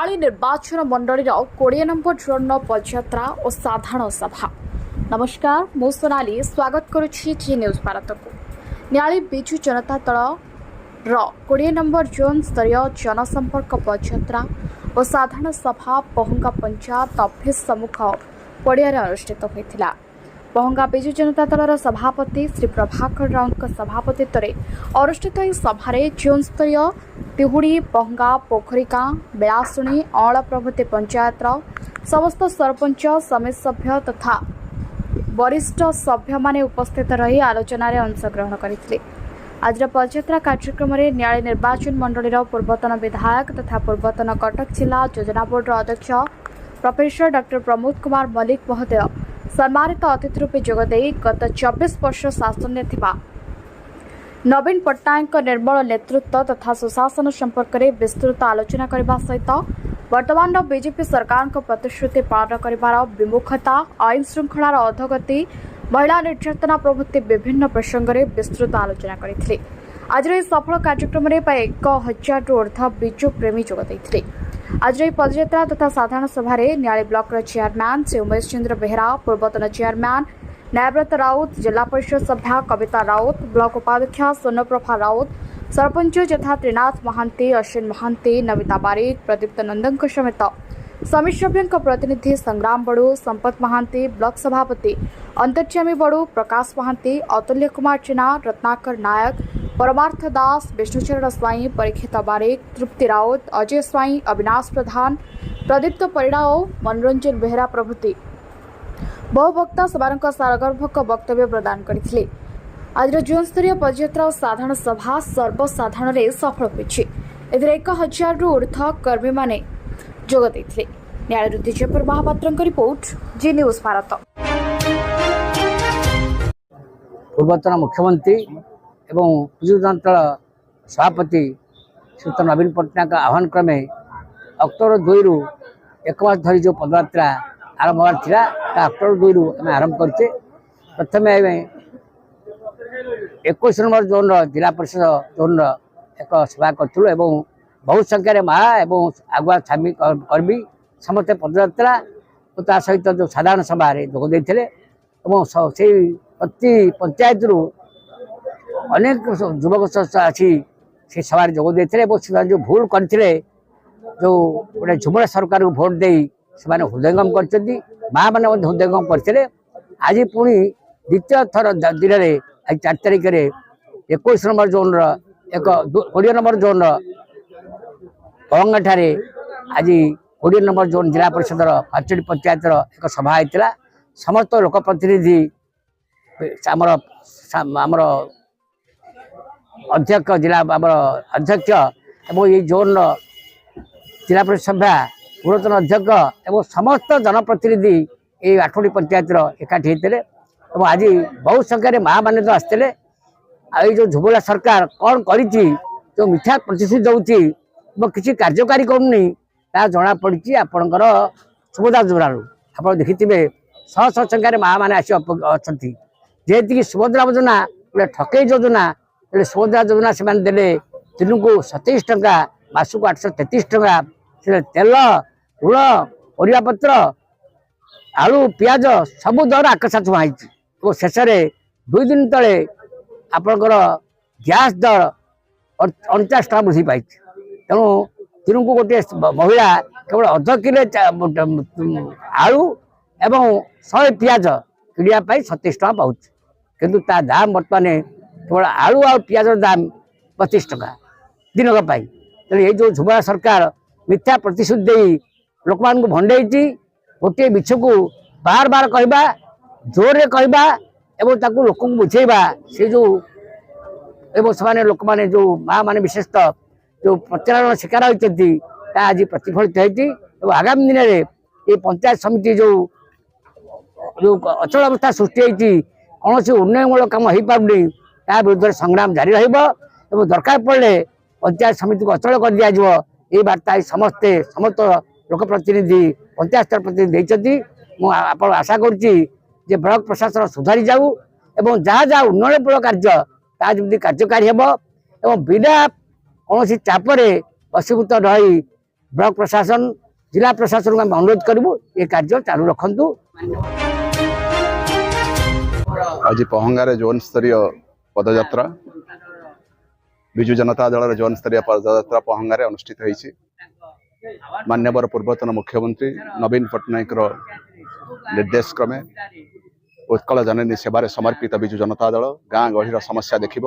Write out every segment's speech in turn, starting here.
न्यायालय निर्वाचन मंडल 20 number zone पदयात्रा और साधारण सभा। नमस्कार, मु सोनाली स्वागत करुछि जी न्यूज भारत को। न्यायालय बिजु जनता दल 20 नंबर जोन स्तरीय जनसंपर्क पदयात्रा और साधारण सभा पहुंगा पंचायत ऑफिस सम्मुख पड़िया अनुष्ठित होता। पहुंगा बिजु जनता दल सभापति श्री प्रभाकर राउत सभापतित्व अनुष्ठित सभार जोन स्तरीय तिहुड़ी पहुंगा पोखरिका बेलाशुणी अला प्रभृति पंचायत समस्त सरपंच समिति सभ्य तथा वरिष्ठ सभ्य माने उपस्थित रही आलोचना अंशग्रहण करते। आज पदयात्रा कार्यक्रम में न्यायालय निर्वाचन मंडल पूर्वतन विधायक तथा पूर्वतन कटक जिला योजना बोर्ड अध्यक्ष प्रोफेसर डॉक्टर प्रमोद कुमार मल्लिक महोदय सम्मानित अतिथि रूपे जोगदे गत 24 वर्ष शासन में नवीन पट्टनायक निर्मल नेतृत्व तथा सुशासन संपर्क में विस्तृत आलोचना करने सहित वर्तमान बीजेपी सरकार प्रतिश्रुति पालन कर विमुखता आईन श्रृंखलार अधोगति महिला निर्यातना प्रभृति विभिन्न प्रसंग में विस्तृत आलोचना करते। आज सफल कार्यक्रम में प्राय 1000 ऊर्ध बिजु प्रेमी जोगदे। आज पदयात्रा तथा साधारण सभा न्यायालय ब्लॉक चेयरमैन श्री उमेश चंद्र बेहरा, पूर्वतन चेयरमैन न्यायव्रत राउत, जिला परिषद सभ्या कविता राउत, ब्लॉक उपाध्यक्ष सोनप्रभा राउत, सरपंच यथा त्रिनाथ महांती, अश्विन महांती, नमिता बारिक, प्रदीप्त नंदन समेत समिति सभ्यों प्रतिनिधि संग्राम बड़ू, संपत महांती, ब्लॉक सभापति अंतर्यामी बड़ू, प्रकाश महांती, अतुल्य कुमार जेना, रत्नाकर नायक, परमार्थ दास, विष्णुचरण स्वाई, परीक्षित बारिक, तृप्ति राउत, अजय स्वाई, अविनाश प्रधान, प्रदीप्त परिड़ा और मनोरंजन बेहरा प्रभृति बहु वक्ता सभा सारगर्भक वक्तव्य प्रदान करथिले। आज जोन स्तरीय पदयात्रा और साधारण सभा सर्वसाधारण सफल होइछि। 1000 रु ऊर्ध कर्मी माने जोग देथिले। न्यायालय दिजेपर महापात्रଙ୍କ रिपोर्ट जी न्यूज भारत। पूर्वतन मुख्यमंत्री एवं बिजु जनता दल सभापति श्रीयुत नवीन पट्टनायक आह्वान क्रमे अक्टोबर 2 रु 1 मास धरी जो पदयात्रा आरंभ होगा अक्टोबर 2 रु आम आरंभ करते। प्रथम 21 नंबर जोन जिला परिषद जोन एक सभा करूँ बहुत संख्यार माँ एवं आगुआ छामी कर्मी समस्त पदयात्रा और सहित जो साधारण सभा जोगदे से प्रति पंचायत रु अनेक युवक आसी से सभा जोगदे जो भूल करते जो गोटे झुमरा सरकार को भोट दे से हृदयंगम कर माँ मैंने हृदयंगम करते। आज पुणी द्वितीय थर दिन में आज 4 तारिख में 21 नंबर जोन एक 20 नंबर जोन पहंगा आज 20 नंबर जोन जिला परिषद 5टी पंचायत एक सभा होता। समस्त लोक प्रतिनिधि आमर अध्यक्ष जिला अध्यक्ष एवं ये जोन जिला परिषद सभा पूर्वतन अध्यक्ष एवं समस्त जनप्रतिनिधि ये 8टी पंचायत एकाठी होते। आज बहुत संख्यार माँ मैंने तो आसते ये जो झुबुला सरकार कौन करी जो मिथ्या प्रतिश्रुति दौर किसी कार्यकारी करूनी जना पड़ी आपणकर सुभद्रा योजना आप देखिथे शह शह संख्यार माँ मैंने आसी अच्छा जेहेतु सुभद्रा योजना गोटे ठकई योजना सुभद्रा योजना से देले दिन को 27 टंका मासक 833 टंका तेल लुण परिवापत्र आलू पियाज सबू दर आकाश छुआई और शेष 2 दिन तले आपणकर गैस दर 49 टका वृद्धि पाई। तेणु दिन को गोटे महिला केवल अध किलो आलू एवं 100 पियाज किणापी 27 टका पाँच किंतु ता दाम बर्तमान केवल आलू और पियाज दाम 25 टका दिनक पाई। तेणु ये जो झुबुला सरकार मिथ्या प्रतिश्रुति दे लोक मान भंडे गोटे मिछ को बार बार कहवा जोर से कहवा एवं ताकू लोक बुझेवा से जो एवं से लोक मैंने जो माँ मैंने विशेषतः जो प्रचारण शिकार होती आज प्रतिफलित होती। आगामी दिन में ये पंचायत समिति जो जो अचल अवस्था सृष्टि होती कौन से उन्नयनमूलक कम हो पारनी विरुद्ध संग्राम जारी रहा दरकार पड़े पंचायत समिति को अचल कर दिज्व ये बार्ता समस्ते समस्त लोक प्रतिनिधि पंचायत स्तर प्रतिनिधि आप आशा करुच्ची ब्लॉक प्रशासन सुधारी जाऊ एवं जहाँ जहाँ उन्नयनमूलक कार्य ताकि कार्यकारी हे बिना कौन चापर वशीभूत रही ब्लॉक प्रशासन जिला प्रशासन को अनुरोध करूँ ये कार्य चालू रखु। आज पहंगार जोन स्तरीय पदयात्रा विजु जनता दल जोन स्तरीय पदयात्रा पहंगार अनुष्ठित होती। मान्यवर पूर्वतन मुख्यमंत्री नवीन पट्टनायक निर्देश क्रमे उत्कल जननी सेवार समर्पित विजु जनता दल गाँ गहर समस्या देख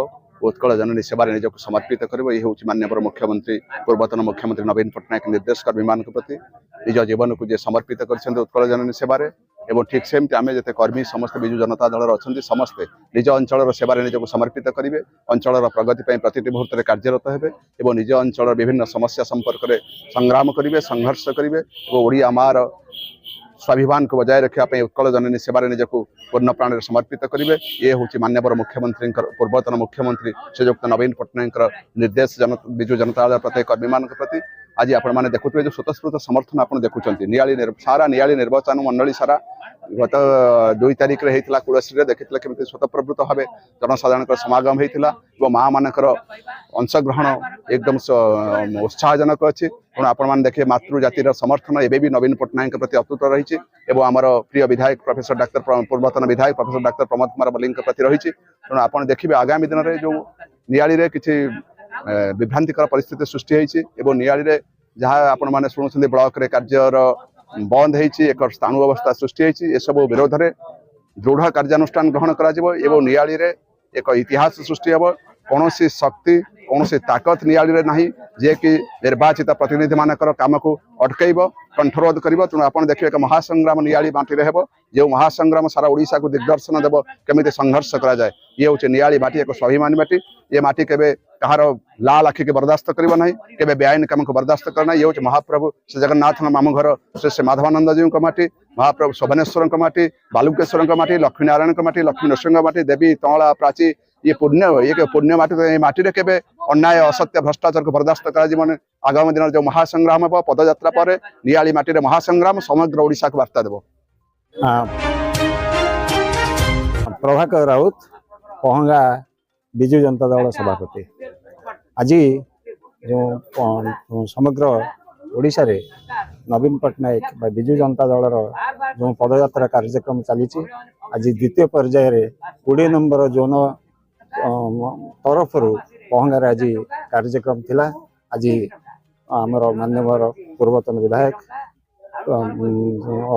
उत्कल जननी सेवार निजक समर्पित कर मान्यवर मुख्यमंत्री पूर्वतन मुख्यमंत्री नवीन पट्टनायक निर्देश कर्मी मान प्रति निज जीवन को जे समर्पित कर उत्कल जननी सेवार एवं ठीक सेमती आम जिते कर्मी समस्त विजु जनता दल अच्छा समस्ते निज अंचल सेवार निजक समर्पित करेंगे। अंचल प्रगति प्रति मुहूर्त कार्यरत हेबे एवं निज अंचल विभिन्न समस्या संपर्क में संग्राम करेंगे संघर्ष करेंगे और ओडिया मार स्वाभिमान को बजाय रखापी उत्कल जननी सेवार निजक पूर्ण प्राण समर्पित करेंगे। ये हूँ मान्यवर मुख्यमंत्री पूर्वतन मुख्यमंत्री श्रीजुक्त नवीन पट्टनायक निर्देश विजु जनता दल प्रत्येक कर्मी मान प्रति आज आपण मैंने देखुए जो स्वतःस्फूर्त समर्थन आप देखुं सारा नियाली निर्वाचन मंडली सारा गत 2 तारिख में होता कुड़श्री देखते केमी स्वतःप्रवृत्त भाव जनसाधारण समागम होता माँ मानकर अंशग्रहण एकदम उत्साहजनक अच्छी तेणु आपण मैंने देखिए मातृ जातिर समर्थन एवं भी नवीन पट्टनायक प्रति अतुट रही आमर प्रिय विधायक प्रोफेसर डाक्टर पूर्वतन विधायक प्रोफेसर डाक्टर प्रमोद कुमार बल्ली प्रति रही तेणु आप देखिए आगामी दिन में जो नियाली किसी विभ्रांतिकर परिस्थिति सृष्टि होती नियाली जहाँ आपण मैंने शुणुं ब्लॉक रे कार्यर बंद होती एक स्थाणु अवस्था सृष्टि होती सब विरोध में दृढ़ कार्यानुष्ठान ग्रहण कर नियाली एक इतिहास सृष्टि हे कौन शक्ति कौन ताकत नियाली ना जे कि निर्वाचित प्रतिनिधि मानकर काम को अटकैब कंठरोध कर तेणु आप देखिए एक महासंग्राम नियाली माटी हे जो महासंग्राम सारा ओडिशा को दिग्दर्शन देव केमी संघर्ष करा जाए। ये हूँ नियाली माटी एक स्वाभिमानी माटी ये माटी केबे कहार लाल आखि के बर्दास्त करना ना केबे बेआईन काम को बर्दास्त करना। ये हूँ महाप्रभु श्री जगन्नाथ मामू घर श्री श्री माधवानंद जी माटी महाप्रभु शोभनेश्वर माटी बालुकेश्वर माटी लक्ष्मी नारायण माटी लक्ष्मी नृसिंह माटी देवी तला प्राची ये पुण्य माटी माटी रे केबे अन्याय असत्य भ्रष्टाचार को बर्दास्त करा आगामी दिन जो महासंग्राम हे पदयात्रा पर नियाली माटी रे महासंग्राम समग्र ओडिशा को वार्ता देव। प्रभाकर राउत पहंगा विजु जनता दल सभापति आज जो समग्र ओडिशा रे नवीन पट्टनायक विजु जनता दल जो पदयात्रा कार्यक्रम चली आज द्वितीय पर्यायर 20 नंबर जोन तरफ पहंगार आज कार्यक्रम थिला। आज आमर मान्यवर पूर्वतन विधायक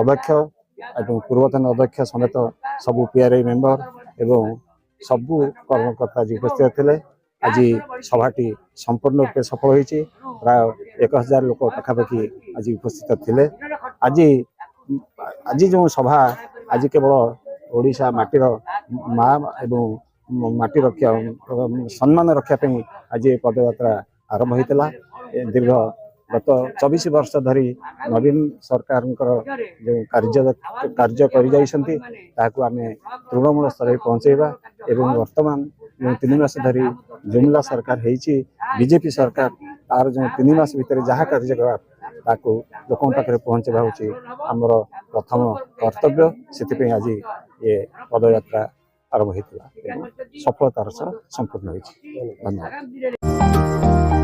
अध्यक्ष एवं पूर्वतन अध्यक्ष समेत सबू पीआरआई मेंबर एवं सबू कर्मकर्ता आज उपस्थित थे। आज सभाटी संपूर्ण रूपे सफल होती प्राय 1000 लोक पाखापाखि आज उपस्थित थे। आज जो सभा आज केवल ओडिशा माटीर माँ एवं माटी रक्षा सम्मान रक्षापी आज पदयात्रा आरंभ होता। दीर्घ गत 24 वर्ष धरी नवीन सरकार जो कार्य कर तृणमूल स्तर पहुँचेबा एवं वर्तमान जो 3 मास धरी जुमला सरकार होती बीजेपी सरकार तार जो 3 मास भितर जहाँ कार्यकलाप लोकों पाखे पहुँचवा हूँ आमर प्रथम कर्तव्य से आज ये पदयात्रा आरंभ होता सफलतार सह संपूर्ण होती। धन्यवाद।